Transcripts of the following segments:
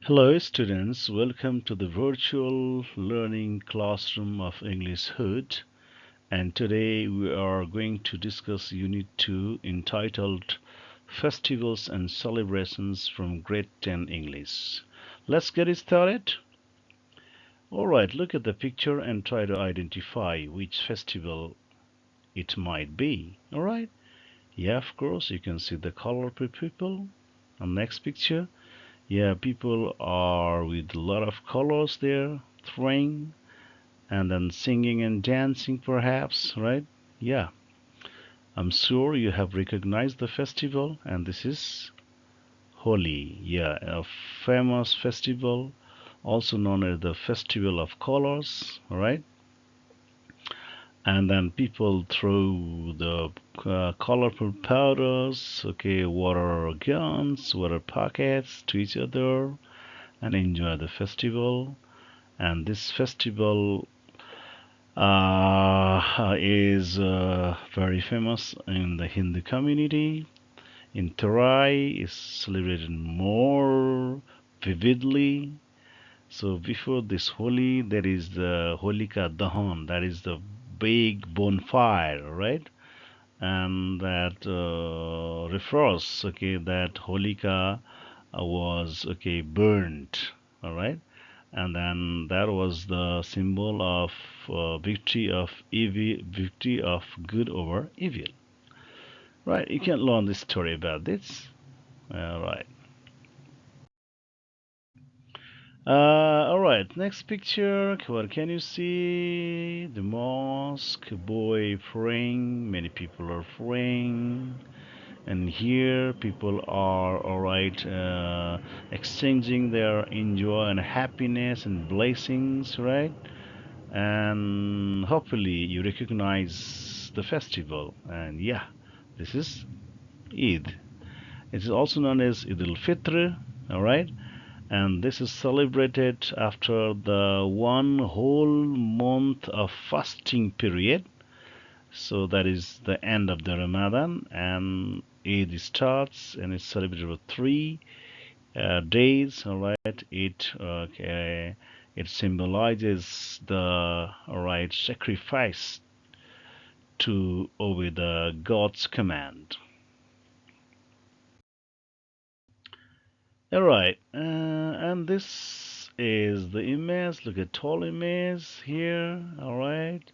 Hello students, welcome to the virtual learning classroom of Englishwood, and today we are going to discuss Unit 2 entitled Festivals and Celebrations from Grade 10 English. Let's get it started. Alright, look at the picture and try to identify which festival it might be. Alright, yeah, of course, you can see the colorful people on next picture. Yeah, people are with a lot of colors there, throwing and then singing and dancing, perhaps, right? Yeah, I'm sure you have recognized the festival, and this is Holi. Yeah, a famous festival, also known as the Festival of Colors, right? And then people throw the colorful powders, okay, water guns, water packets to each other and enjoy the festival. And this festival is very famous in the Hindu community. In Terai, is celebrated more vividly. So before this Holi, there is the Holika Dahan, that is the big bonfire, right? And that refers, okay, that Holika was okay burnt, all right, and then that was the symbol of victory of evil, victory of good over evil, right? You can learn this story about this. All right. All right, next picture. What can you see? The mosque, boy praying, many people are praying, and here people are all right, exchanging their enjoy and happiness and blessings, right? And hopefully you recognize the festival. And yeah, this is Eid. It is also known as Eid al-Fitr, all right? And this is celebrated after the one whole month of fasting period. So that is the end of the Ramadan, and Eid starts and it's celebrated for 3 days. All right, it symbolizes the all right sacrifice to obey the God's command. All right, and this is the image. Look at tall image here. All right,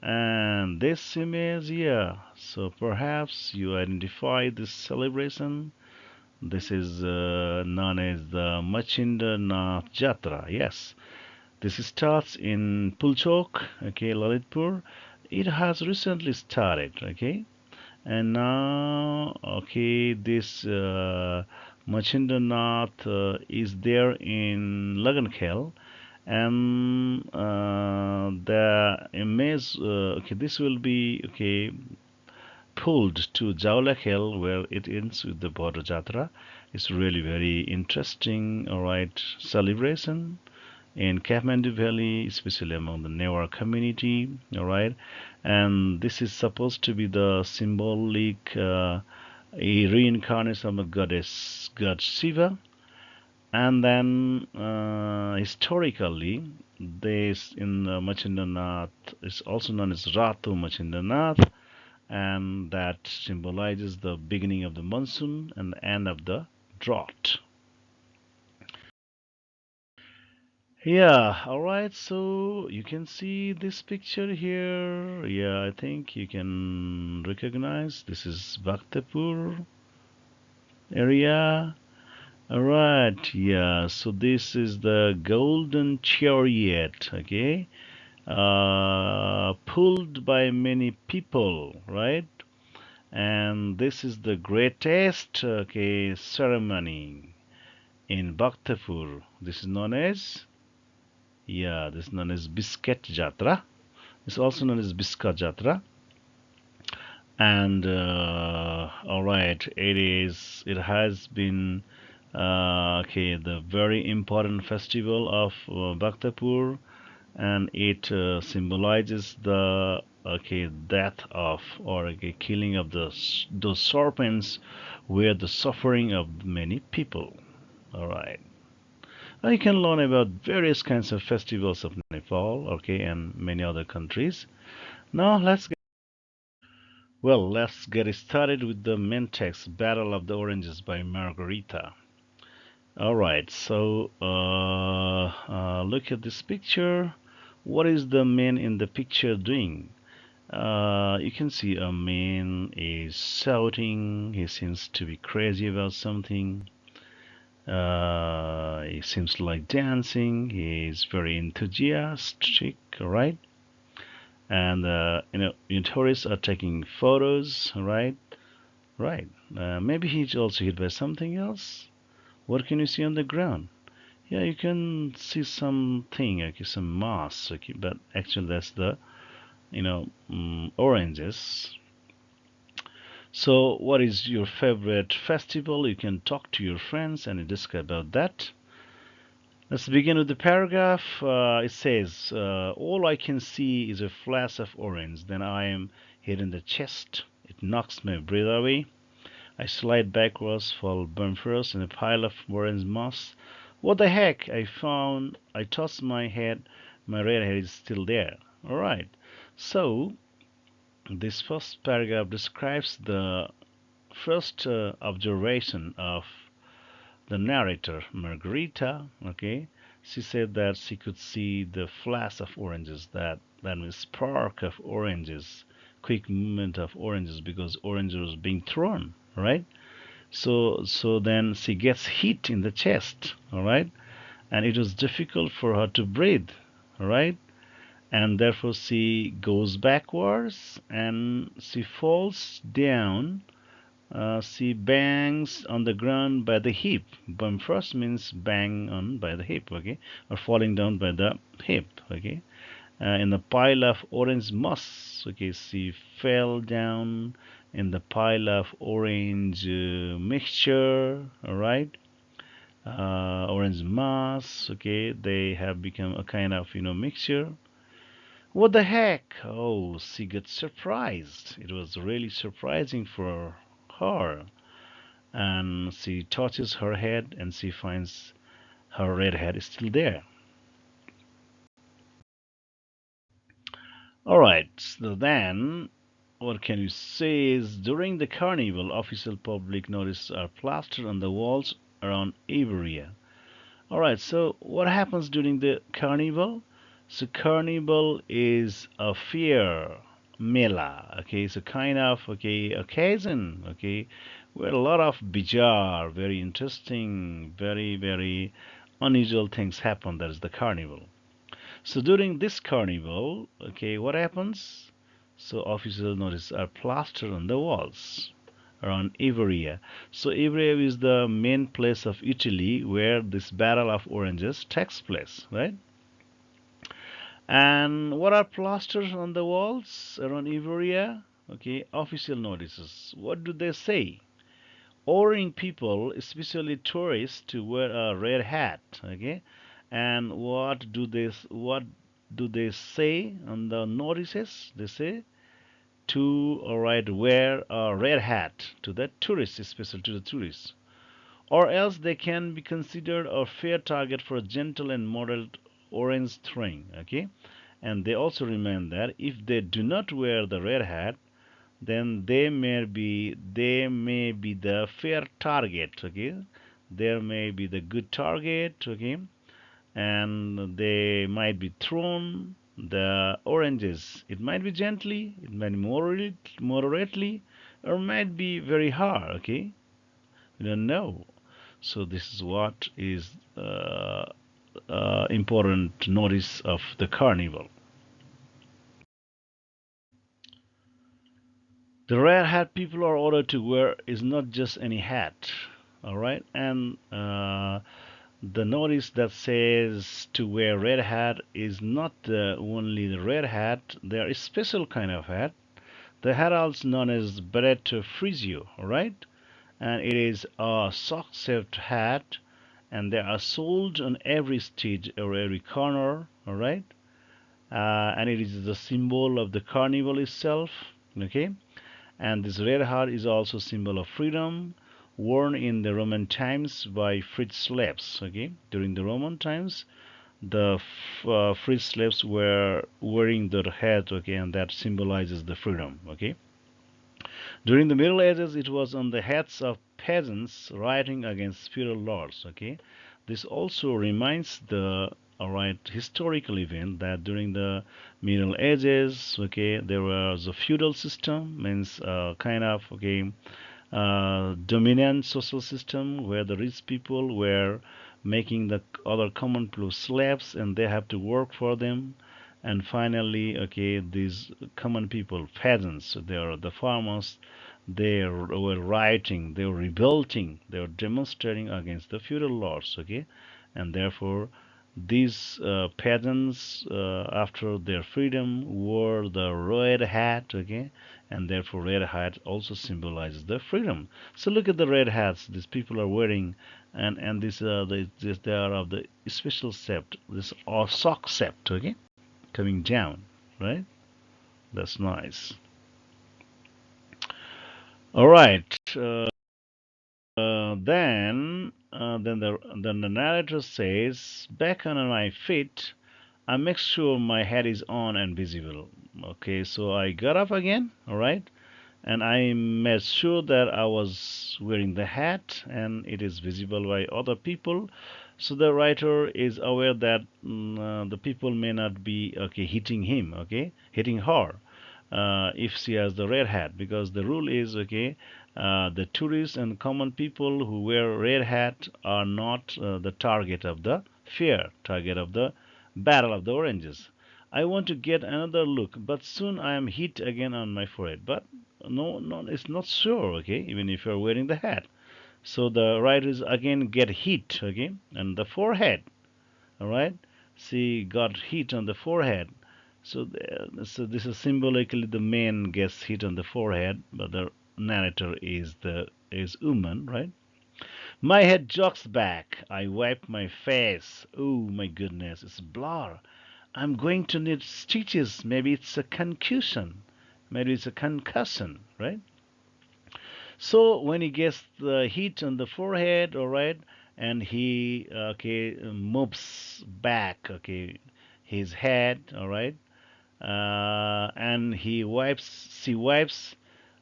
and this image, yeah. So perhaps you identify this celebration. This is known as the Machinda Nath Jatra. Yes, this starts in Pulchok, okay, Lalitpur. It has recently started, okay, and now, okay, this Machinda Nath is there in Lagankhel, and the image, okay, this will be okay pulled to Jaulakhel where it ends with the border jatra. It's really very interesting, all right, celebration in Kathmandu Valley, especially among the Newar community, all right. And this is supposed to be the symbolic a reincarnation of goddess God Shiva. And then historically, this in Machindranath is also known as Ratu Machindranath, and that symbolizes the beginning of the monsoon and the end of the drought. Yeah, all right, so you can see this picture here. Yeah, I think you can recognize this is Bhaktapur area. All right, yeah, so this is the golden chariot, okay, pulled by many people, right? And this is the greatest, okay, ceremony in Bhaktapur. This is known as, yeah, this is known as Biscuit Jatra. It's also known as Biska Jatra. And all right, it has been okay, the very important festival of Bhaktapur, and it symbolizes the okay death of or okay, killing of those serpents, where the suffering of many people. All right. You can learn about various kinds of festivals of Nepal, okay, and many other countries. Now let's get started with the main text, Battle of the Oranges by Margarita. All right, so look at this picture. What is the man in the picture doing? You can see a man is shouting. He seems to be crazy about something. He seems like dancing. He's very enthusiastic, right? And tourists are taking photos, right? Right. Maybe he's also hit by something else. What can you see on the ground? Yeah, you can see something, okay, some moss, okay, but actually that's the, oranges. So, what is your favorite festival? You can talk to your friends and discuss about that. Let's begin with the paragraph. It says, all I can see is a flash of orange. Then I am hit in the chest. It knocks my breath away. I slide backwards, fall bumfirst in a pile of orange moss. What the heck? I toss my head. My red hair is still there. All right. So, this first paragraph describes the first observation of the narrator, Margarita. Okay, she said that she could see the flash of oranges, that means spark of oranges, quick movement of oranges because oranges was being thrown, right? So then she gets hit in the chest, all right, and it was difficult for her to breathe, all right, and therefore she goes backwards and she falls down. She bangs on the ground by the hip. Bum first means bang on by the hip, okay, or falling down by the hip, okay. In the pile of orange moss, okay, she fell down in the pile of orange mixture, all right. Orange moss, okay, they have become a kind of mixture. What the heck? Oh, she got surprised. It was really surprising for her. And she touches her head and she finds her red hair is still there. Alright, so then what can you say is during the carnival, official public notices are plastered on the walls around Iberia. Alright, so what happens during the carnival? So carnival is a fair, mela, okay, it's a kind of occasion, okay, where a lot of bizarre, very interesting, very unusual things happen. That is the carnival. So during this carnival, okay, what happens? So official notices are plastered on the walls around Ivrea. So Ivrea is the main place of Italy where this Battle of Oranges takes place, right? And what are plasters on the walls around Ivrea? Okay, official notices. What do they say? Ordering people, especially tourists, to wear a red hat. Okay, and what do they say on the notices? They say to alright wear a red hat to the tourists, especially to the tourists, or else they can be considered a fair target for a gentle and moderate orange throwing. Okay, and they also remind that if they do not wear the red hat, then they may be the fair target, okay, there may be the good target, okay, and they might be thrown the oranges. It might be gently, it might be moderately, or might be very hard, okay, we don't know. So this is what is important notice of the carnival. The red hat people are ordered to wear is not just any hat, all right? And the notice that says to wear red hat is not only the red hat. There is special kind of hat. The hat also known as Beretta Frisio, all right? And it is a sock-shaped hat, and they are sold on every street or every corner, all right? And it is the symbol of the carnival itself, okay? And this red heart is also symbol of freedom. worn in the Roman times by freed slaves. Okay, during the Roman times, the freed slaves were wearing their hat. Okay, and that symbolizes the freedom. Okay, during the Middle Ages, it was on the heads of peasants rioting against feudal lords. Okay, this also reminds the alright historical event that during the Middle Ages, okay, there was a feudal system, means kind of okay dominant social system where the rich people were making the other common people slaves and they have to work for them. And finally, okay, these common people, peasants, so they are the farmers, they were rioting, they were revolting, they were demonstrating against the feudal lords, okay, and therefore these peasants, after their freedom, wore the red hat, okay, and therefore red hat also symbolizes the freedom. So look at the red hats these people are wearing, and they are of the special sept, this or sock sept, okay, coming down, right? That's nice. All right. Then the narrator says, "Back on my feet, I make sure my head is on and visible." Okay, so I got up again. All right, and I made sure that I was wearing the hat and it is visible by other people. So the writer is aware that the people may not be okay hitting him, okay, hitting her, if she has the red hat, because the rule is okay. The tourists and common people who wear red hat are not the target of the fair, target of the battle of the oranges. I want to get another look, but soon I am hit again on my forehead. But no, no, it's not sure, okay, even if you're wearing the hat. So the writers again get hit, okay, and the forehead, all right. She got hit on the forehead. So this is symbolically the man gets hit on the forehead, but the narrator is woman, right? My head jogs back. I wipe my face. Oh my goodness, it's blur. I'm going to need stitches. Maybe it's a concussion. Maybe it's a concussion, right? So when he gets the hit on the forehead, all right, and he okay moves back, okay, his head, all right, and she wipes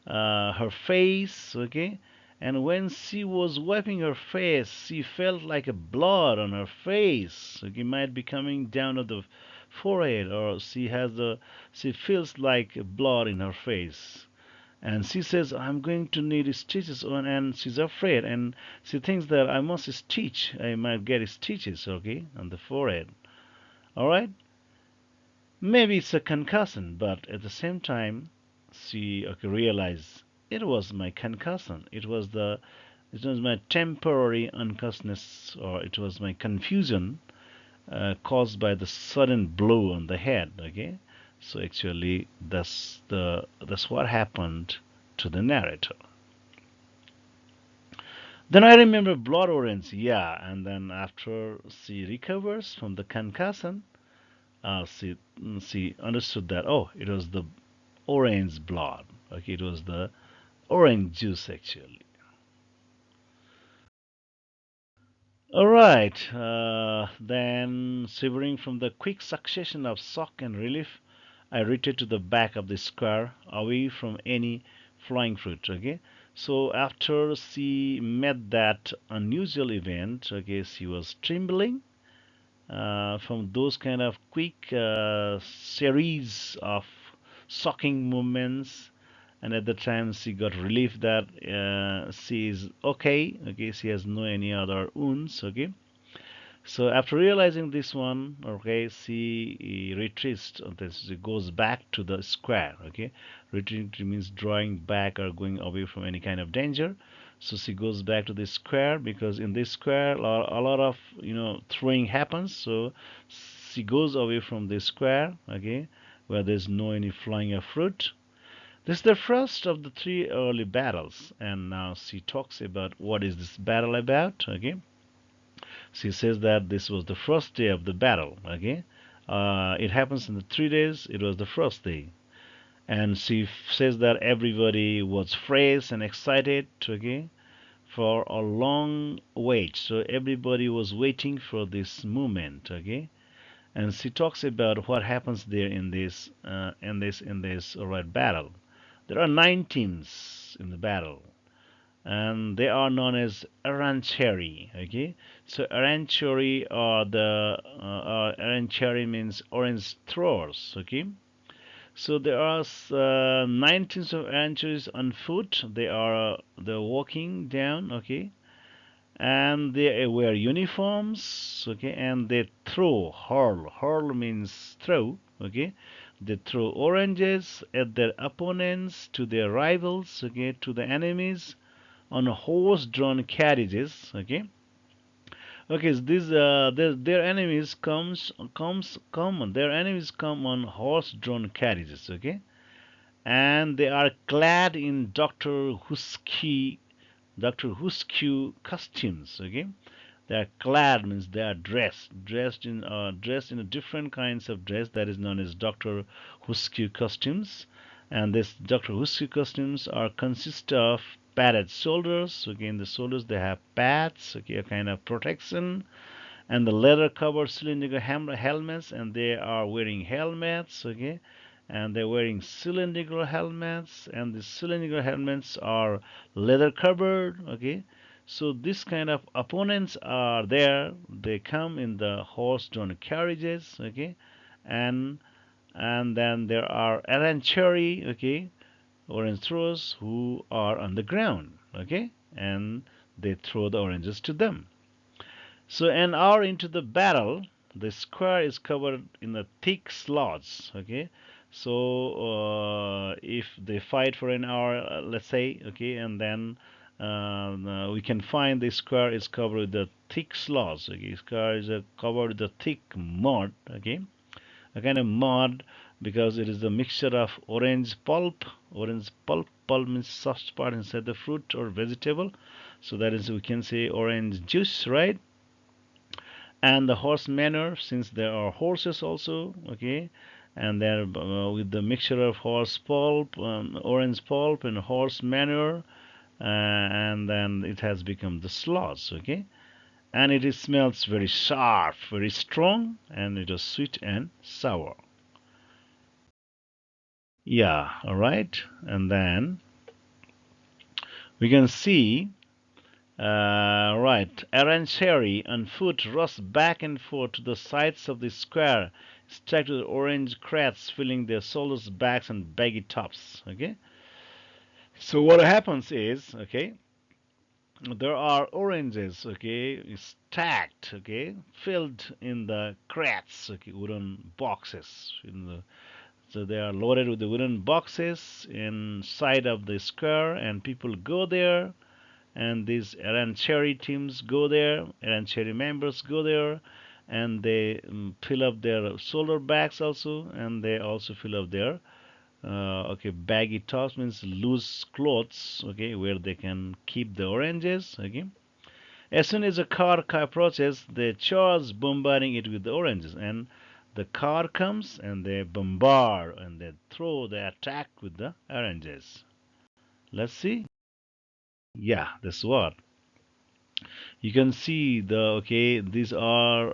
her face, okay, and when she was wiping her face, she felt like a blood on her face. Okay, might be coming down to the forehead, or she feels like blood in her face, and she says, I'm going to need stitches on, and she's afraid, and she thinks that I must stitch, I might get stitches, okay, on the forehead. All right, maybe it's a concussion, but at the same time she okay, realized it was my concussion, it was my temporary unconsciousness, or it was my confusion caused by the sudden blow on the head, okay. So actually that's what happened to the narrator. Then I remember blood orange, yeah, and then after she recovers from the concussion, she understood that, oh, it was the orange blood, okay, it was the orange juice actually. All right, then shivering from the quick succession of shock and relief, I retreated to the back of the square, away from any flying fruit. Okay, so after she met that unusual event, okay, she was trembling from those kind of quick series of shocking movements. And at the time, she got relief that she is okay. Okay, she has no any other wounds. Okay, so after realizing this one, okay, she retreats. She goes back to the square. Okay, retreat means drawing back or going away from any kind of danger. So she goes back to the square because in this square a lot of throwing happens. So she goes away from the square. Okay, where there's no any flying of fruit. This is the first of the three early battles, and now she talks about what is this battle about. Okay, she says that this was the first day of the battle. Okay, it happens in the 3 days. It was the first day, and she says that everybody was fresh and excited. Okay, for a long wait. So everybody was waiting for this moment, okay? And she talks about what happens there in this all right battle. There are nine teams in the battle, and they are known as Arancheri. Okay, so Arancheri are Arancheri means orange throwers. Okay, so there are 19 of Arancheris on foot. They're walking down. Okay, and they wear uniforms. Okay, and they hurl means throw. Okay, they throw oranges at their opponents, to their rivals. Okay, to the enemies on horse-drawn carriages. Okay, okay. So their enemies their enemies come on horse-drawn carriages. Okay, and they are clad in Doctor Who's costumes. Okay, they are clad means they are dressed in a different kinds of dress that is known as Doctor Who's costumes, and this Doctor Who's costumes are consist of padded shoulders. Okay, in the shoulders they have pads. Okay, a kind of protection, and the leather covered cylindrical helmets, and they are wearing helmets. Okay, and they're wearing cylindrical helmets, and the cylindrical helmets are leather covered. Okay, so this kind of opponents are there. They come in the horse-drawn carriages. Okay, and then there are arrancheri. Okay, orange throwers who are on the ground. Okay, and they throw the oranges to them. So an hour into the battle, the square is covered in a thick slots. Okay, so if they fight for an hour, let's say, okay, and then we can find the square is covered with the thick slots. Okay, square is covered with the thick mud. Okay, a kind of mud, because it is a mixture of orange pulp. Pulp means soft part inside the fruit or vegetable. So that is, we can say, orange juice, right? And the horse manure, since there are horses also. Okay, and they're with the mixture of horse pulp, orange pulp, and horse manure, and then it has become the slosh. Okay, and it smells very sharp, very strong, and it is sweet and sour. Yeah, all right. And then we can see, right, Aranceri on foot rushed back and forth to the sides of the square, stacked with orange crates filling their shoulders, backs, and baggy tops. Okay, so what happens is, okay, there are oranges, okay, stacked, okay, filled in the crates, okay, wooden boxes. So they are loaded with the wooden boxes inside of the square, and people go there, and these Rancheri teams go there, Rancheri members go there, and they fill up their shoulder bags also, and they also fill up their okay, baggy tops means loose clothes, okay, where they can keep the oranges. Okay, as soon as a car approaches, they charge, bombarding it with the oranges, and the car comes and they bombard and they attack with the oranges. Let's see. Yeah, that's what you can see. Okay, these are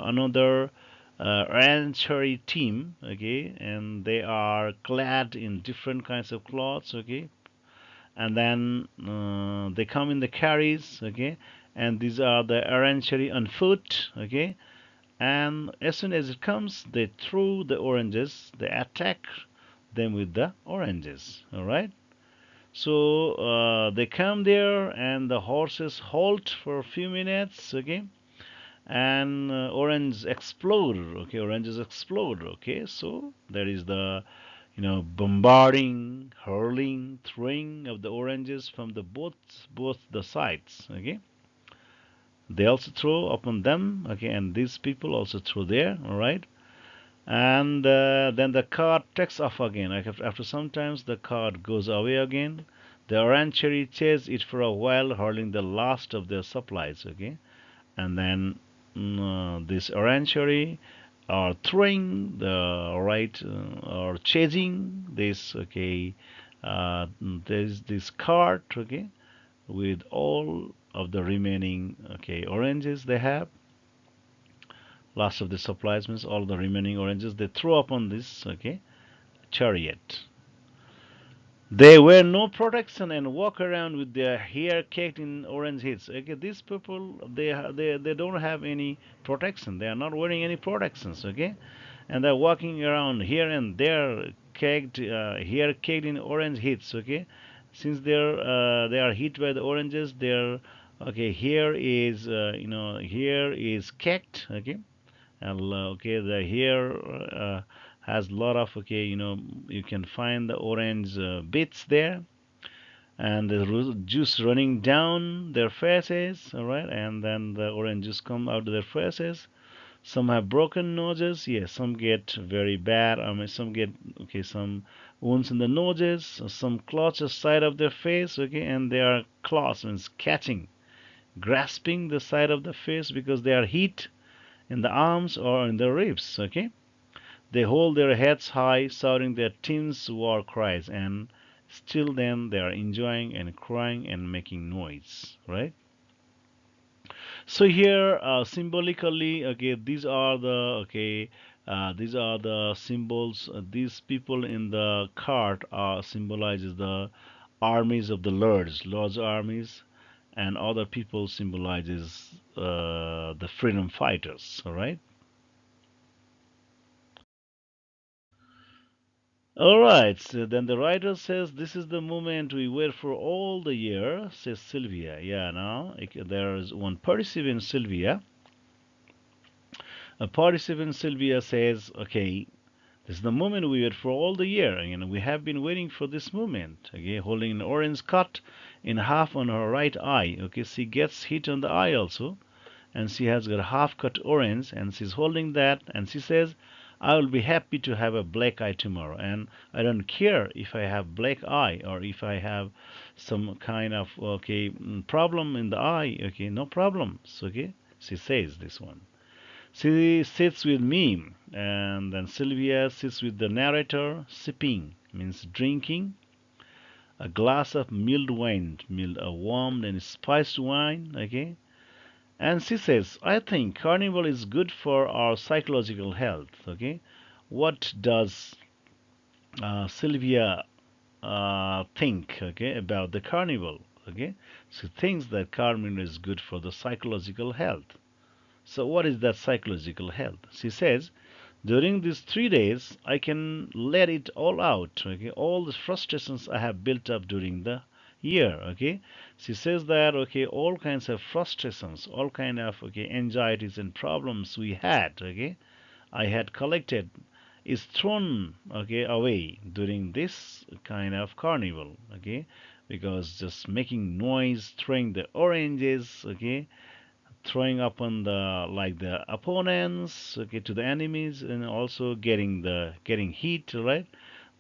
another ranchery team. Okay, and they are clad in different kinds of clothes. Okay, and then they come in the carries. Okay, and these are the ranchery on foot. Okay, and as soon as it comes, they throw the oranges. They attack them with the oranges. All right. So they come there, and the horses halt for a few minutes. Okay, and oranges explode. Okay, oranges explode. Okay, so there is the bombarding, hurling, throwing of the oranges from the both the sides. Okay, they also throw upon them. Okay, and these people also throw there. All right, and then the cart takes off again. Like after sometimes the cart goes away again. The orangery chase it for a while, hurling the last of their supplies. Okay, and then this orangery are throwing the right or chasing this. Okay, there's this cart. Okay, with all of the remaining oranges they have. Last of the supplies means all the remaining oranges they throw upon this chariot. They wear no protection and walk around with their hair caked in orange heats. Okay, these people they don't have any protection. They are not wearing any protections. Okay, and they're walking around here and there, caked hair caked in orange heats. Okay, since they are hit by the oranges, their hair is hair is caked. Okay, and the hair has a lot of you can find the orange bits there and the juice running down their faces, all right, and then the orange juice come out of their faces. Some have broken noses, yes, some get very bad, I mean some get some wounds in the noses, some clutch the side of their face, okay, and they are claws means catching, grasping the side of the face because they are hit in the arms or in the ribs, okay. They hold their heads high, shouting their team's war cries, and still then they are enjoying and crying and making noise, right? So here, symbolically, these are the symbols. These people in the cart symbolizes the armies of the Lord's armies, and other people symbolizes the freedom fighters. All right. All right, so then the writer says, "This is the moment we wait for all the year," says Sylvia. Yeah, now there's one participant, Sylvia. A participant, Sylvia says, "Okay, this is the moment we wait for all the year. We have been waiting for this moment." Okay, holding an orange cut in half on her right eye. Okay, she gets hit on the eye also, and she has got a half cut orange and she's holding that and she says, "I will be happy to have a black eye tomorrow, and I don't care if I have black eye or if I have some kind of problem in the eye. Okay, no problems." Okay, she says this one. She sits with me, and then Sylvia sits with the narrator, sipping means drinking a glass of milled wine, milled a warm and spiced wine. Okay, and she says, "I think Carnival is good for our psychological health." Okay, what does Sylvia think? Okay, about the Carnival. Okay, she thinks that Carnival is good for the psychological health. So, what is that psychological health? She says, "During these 3 days, I can let it all out. Okay, all the frustrations I have built up during the year." Okay, she says that all kinds of frustrations, all kind of anxieties and problems we had. Okay, I had collected is thrown away during this kind of carnival. Okay, because just making noise, throwing the oranges. Okay, throwing upon the the opponents to the enemies and also getting heat, right?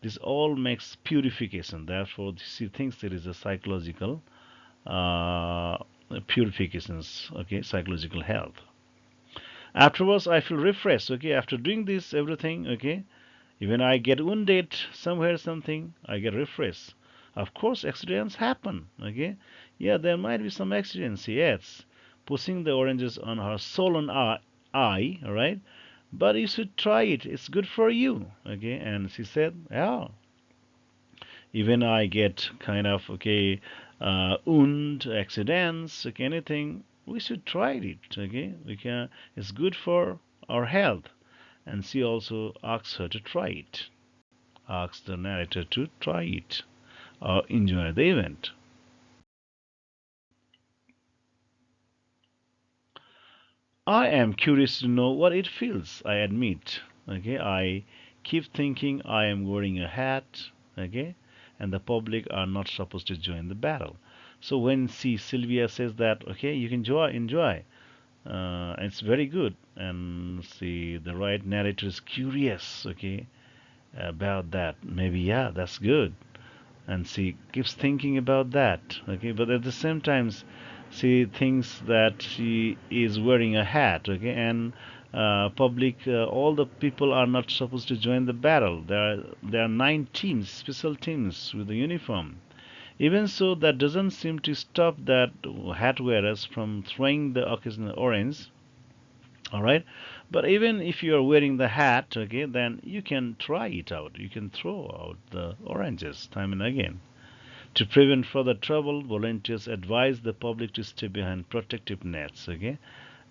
This all makes purification. Therefore she thinks there is a psychological uh, purifications, psychological health. Afterwards I feel refreshed. Okay, after doing this everything, even I get wounded somewhere something, I get refreshed. Of course accidents happen. Okay, yeah, there might be some accidents, yes, pushing the oranges on her swollen eye, all right, but you should try it, it's good for you. Okay, and she said, yeah, even I get kind of wound accidents, anything, we should try it. Okay, we can, it's good for our health. And she also asks her to try it, asks the narrator to try it or enjoy the event. I am curious to know what it feels, I admit. Okay, I keep thinking I am wearing a hat, okay, and the public are not supposed to join the battle. So when see Sylvia says that, okay, you can enjoy, it's very good. And see the right narrator is curious, about that. Maybe yeah, that's good. And she keeps thinking about that. Okay, but at the same time she thinks that she is wearing a hat. Okay, and public all the people are not supposed to join the battle. There are 9 teams, special teams with the uniform. Even so, that doesn't seem to stop that hat wearers from throwing the occasional orange. All right, but even if you are wearing the hat, okay, then you can try it out. You can throw out the oranges time and again. To prevent further trouble, volunteers advise the public to stay behind protective nets, okay,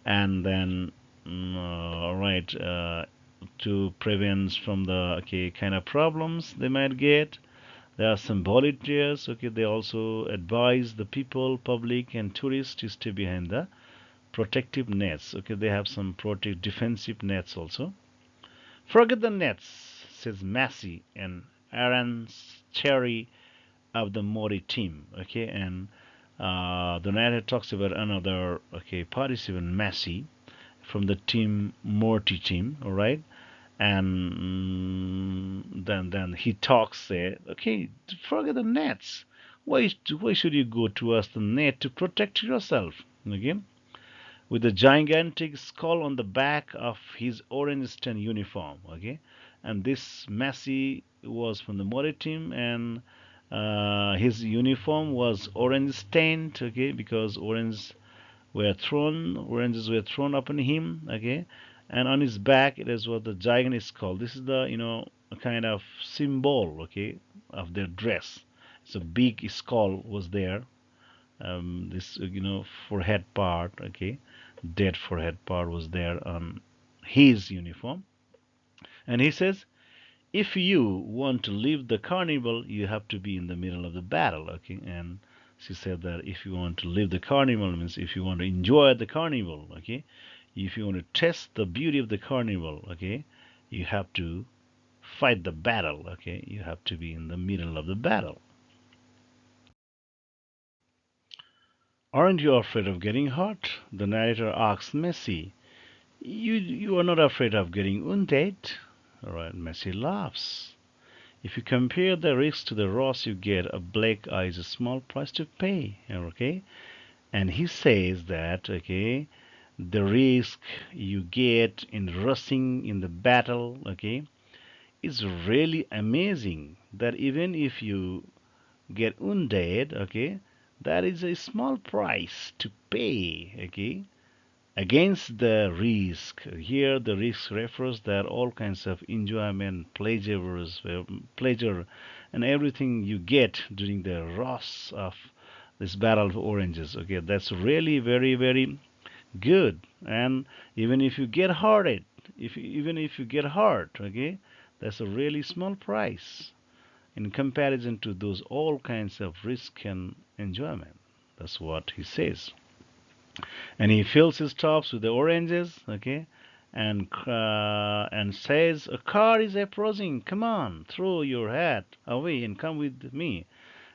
and then all right, to prevent from the okay kind of problems they might get. There are some volunteers, okay, they also advise the people, public, and tourists to stay behind the protective nets. Okay, they have some protective defensive nets also. Forget the nets, says Massey and Aaron Cherry of the Mori team. Okay, and the narrator talks about another okay participant, Massey, from the team Morty team. All right, and then he talks there. Okay, forget the nets. Why should you go towards the net to protect yourself? Okay, with a gigantic skull on the back of his orange stain uniform. Okay, and this Messi was from the Mori team, and his uniform was orange stained. Okay, because oranges were thrown upon him. Okay, and on his back it is what the gigantic skull. This is the a kind of symbol. Okay, of their dress. So big skull was there, this forehead part, okay, dead forehead part was there on his uniform. And he says, if you want to leave the carnival, you have to be in the middle of the battle. Okay, and she said that if you want to leave the carnival, means if you want to enjoy the carnival, okay, if you want to test the beauty of the carnival, okay, you have to fight the battle. Okay, you have to be in the middle of the battle. Aren't you afraid of getting hurt? The narrator asks Messi. You are not afraid of getting wounded? Alright, Messi laughs. If you compare the risk to the loss you get, a black eye is a small price to pay. Okay? And he says that, okay, the risk you get in rushing in the battle, okay, is really amazing. That even if you get wounded, okay, that is a small price to pay, okay, against the risk. Here, the risk refers that all kinds of enjoyment, pleasure, and everything you get during the rush of this battle of oranges. Okay, that's really very, very good. And even if you get hurt, even if you get hurt, okay, that's a really small price in comparison to those all kinds of risk and enjoyment. That's what he says. And he fills his tops with the oranges, okay, and says, "A car is approaching. Come on, throw your hat away and come with me."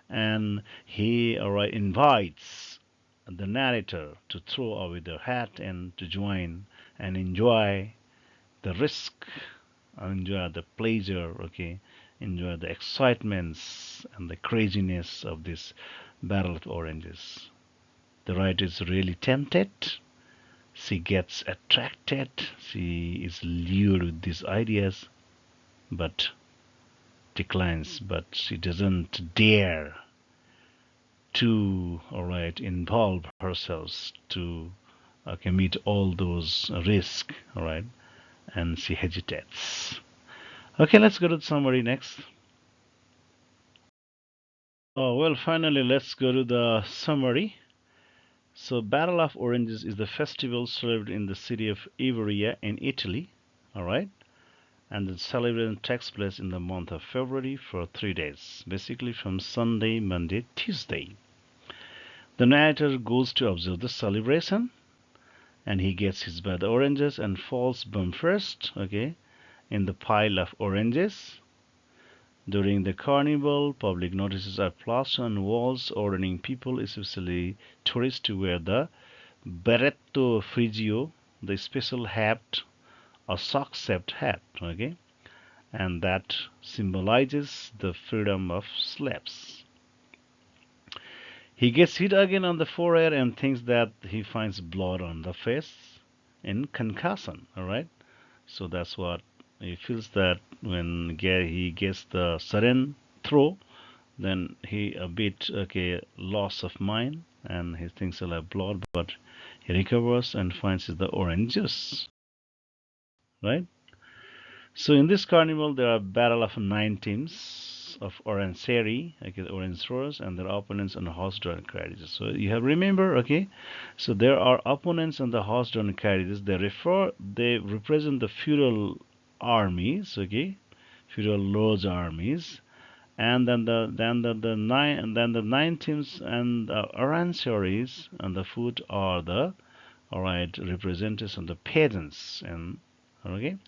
And he invites the narrator to throw away their hat and to join and enjoy the risk, enjoy the pleasure, okay, enjoy the excitements and the craziness of this battle of oranges. The writer is really tempted. She gets attracted. She is lured with these ideas, but declines. But she doesn't dare to, involve herself to commit all those risks, all right, and she hesitates. Okay, let's go to the summary next. Oh, well, finally, let's go to the summary. So, Battle of Oranges is the festival celebrated in the city of Ivrea in Italy, all right, and the celebration takes place in the month of February for 3 days, basically from Sunday, Monday, Tuesday. The narrator goes to observe the celebration, and he gets hit by the oranges and falls bum first, okay, in the pile of oranges. During the carnival, public notices are plastered on walls ordering people, especially tourists, to wear the berretto frigio, the special hat or sock-shaped hat, okay, and that symbolizes the freedom of slaves. He gets hit again on the forehead and thinks that he finds blood on the face in concussion, all right? So that's what he feels, that when he gets the sudden throw, Then he a bit okay loss of mind, and he thinks he'll have blood, but he recovers and finds it's the orange juice, right? So in this carnival, there are battle of 9 teams of orange seri, okay, orange throwers, and their opponents on the horse-drawn carriages. So you have remember, okay. So there are opponents on the horse-drawn carriages. They represent the feudal armies, okay, feudal lords' armies, and then the 9 teams and orange series on the foot are the all right representatives of the peasants and okay.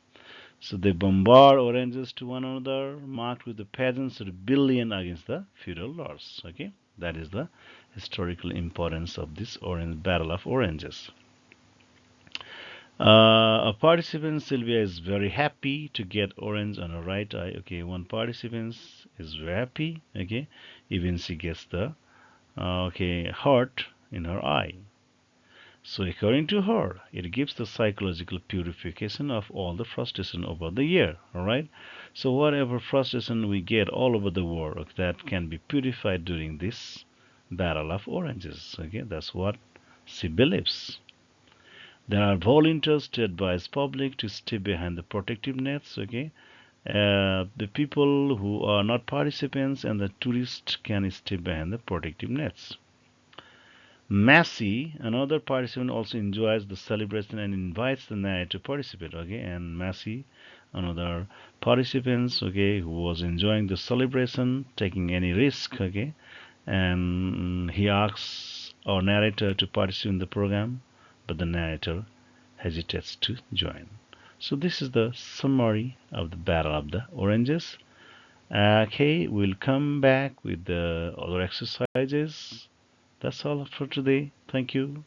So they bombard oranges to one another, marked with the peasants' rebellion against the feudal lords. Okay, that is the historical importance of this orange battle of oranges. A participant Sylvia is very happy to get orange on her right eye. Okay, one participant is very happy. Okay, even she gets the okay heart in her eye. So according to her, it gives the psychological purification of all the frustration over the year. All right. So whatever frustration we get all over the world, that can be purified during this battle of oranges. Okay, that's what she believes. There are volunteers to advise public to stay behind the protective nets. Okay, the people who are not participants and the tourists can stay behind the protective nets. Massey, another participant, also enjoys the celebration and invites the narrator to participate. Okay, and Massey, another participant, okay, who was enjoying the celebration, taking any risk, okay, and he asks our narrator to participate in the program, but the narrator hesitates to join. So this is the summary of the Battle of the Oranges. Okay, we'll come back with the other exercises. That's all for today. Thank you.